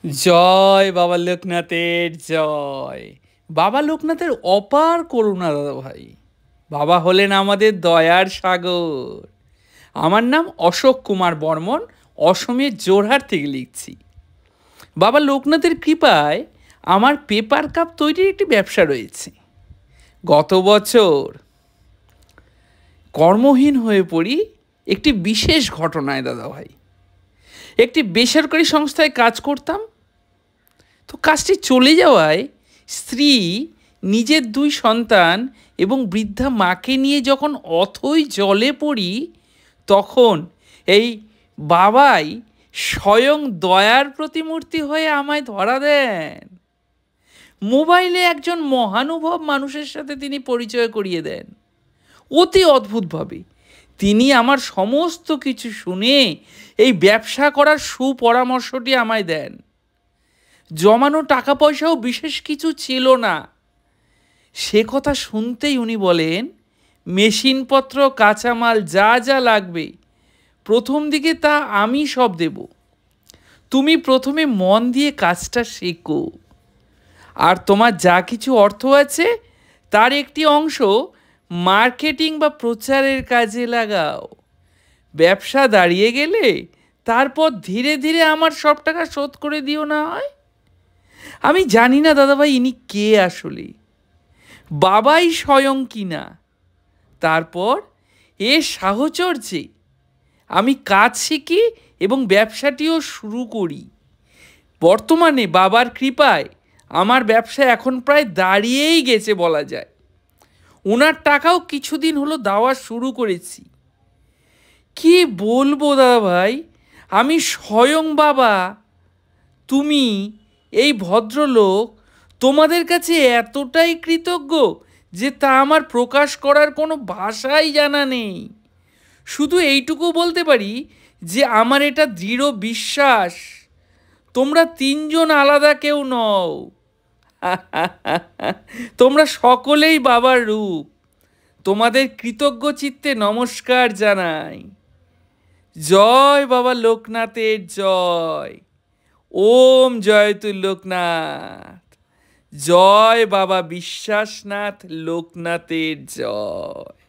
জয় বাবা লোকনাথের জয়। বাবা লোকনাথের অপার করুণা দাদা ভাই। বাবা হলেন আমাদের দয়ার সাগর। আমার নাম অশোক কুমার বর্মন, অসমের জোরহাট থেকে লিখছি। বাবা লোকনাথের কৃপায় আমার পেপার কাপ তৈরির একটি ব্যবসা রয়েছে। গত বছর কর্মহীন হয়ে পড়ি একটি বিশেষ ঘটনায় দাদা ভাই। একটি বেসরকারি সংস্থায় কাজ করতাম, তো কাজটি চলে যাওয়ায় স্ত্রী, নিজের দুই সন্তান এবং বৃদ্ধা মাকে নিয়ে যখন অথই জলে পড়ি, তখন এই বাবাই স্বয়ং দয়ার প্রতিমূর্তি হয়ে আমায় ধরা দেন। মোবাইলে একজন মহানুভব মানুষের সাথে তিনি পরিচয় করিয়ে দেন। অতি অদ্ভুতভাবে তিনি আমার সমস্ত কিছু শুনে এই ব্যবসা করার সুপরামর্শটি আমায় দেন। জমানো টাকা পয়সাও বিশেষ কিছু ছিল না। সে কথা শুনতেই উনি বলেন, মেশিনপত্র কাঁচামাল যা যা লাগবে প্রথম দিকে তা আমি সব দেব, তুমি প্রথমে মন দিয়ে কাজটা শেখো, আর তোমার যা কিছু অর্থ আছে তার একটি অংশ মার্কেটিং বা প্রচারের কাজে লাগাও। ব্যবসা দাঁড়িয়ে গেলে তারপর ধীরে ধীরে আমার সব টাকা শোধ করে দিও না হয়। আমি জানি না দাদাভাই ইনি কে আসলে, বাবাই স্বয়ং কিনা। তারপর এ সাহচর্যে আমি কাজ শিখি এবং ব্যবসাটিও শুরু করি। বর্তমানে বাবার কৃপায় আমার ব্যবসা এখন প্রায় দাঁড়িয়েই গেছে বলা যায়। ওনার টাকাও কিছুদিন হলো দেওয়া শুরু করেছি। কি বলবো দাদা ভাই, আমি স্বয়ং বাবা, তুমি, এই ভদ্রলোক তোমাদের কাছে এতটাই কৃতজ্ঞ যে তা আমার প্রকাশ করার কোনো ভাষাই জানা নেই। শুধু এইটুকু বলতে পারি যে আমার এটা দৃঢ় বিশ্বাস তোমরা তিনজন আলাদা কেউ নও। তোমরা সকলেই বাবার রূপ। তোমাদের কৃতজ্ঞ চিত্তে নমস্কার জানাই। জয় বাবা লোকনাথের জয়। ওম জয়তু লোকনাথ। জয় বাবা বিশ্বাসনাথ লোকনাথের জয়।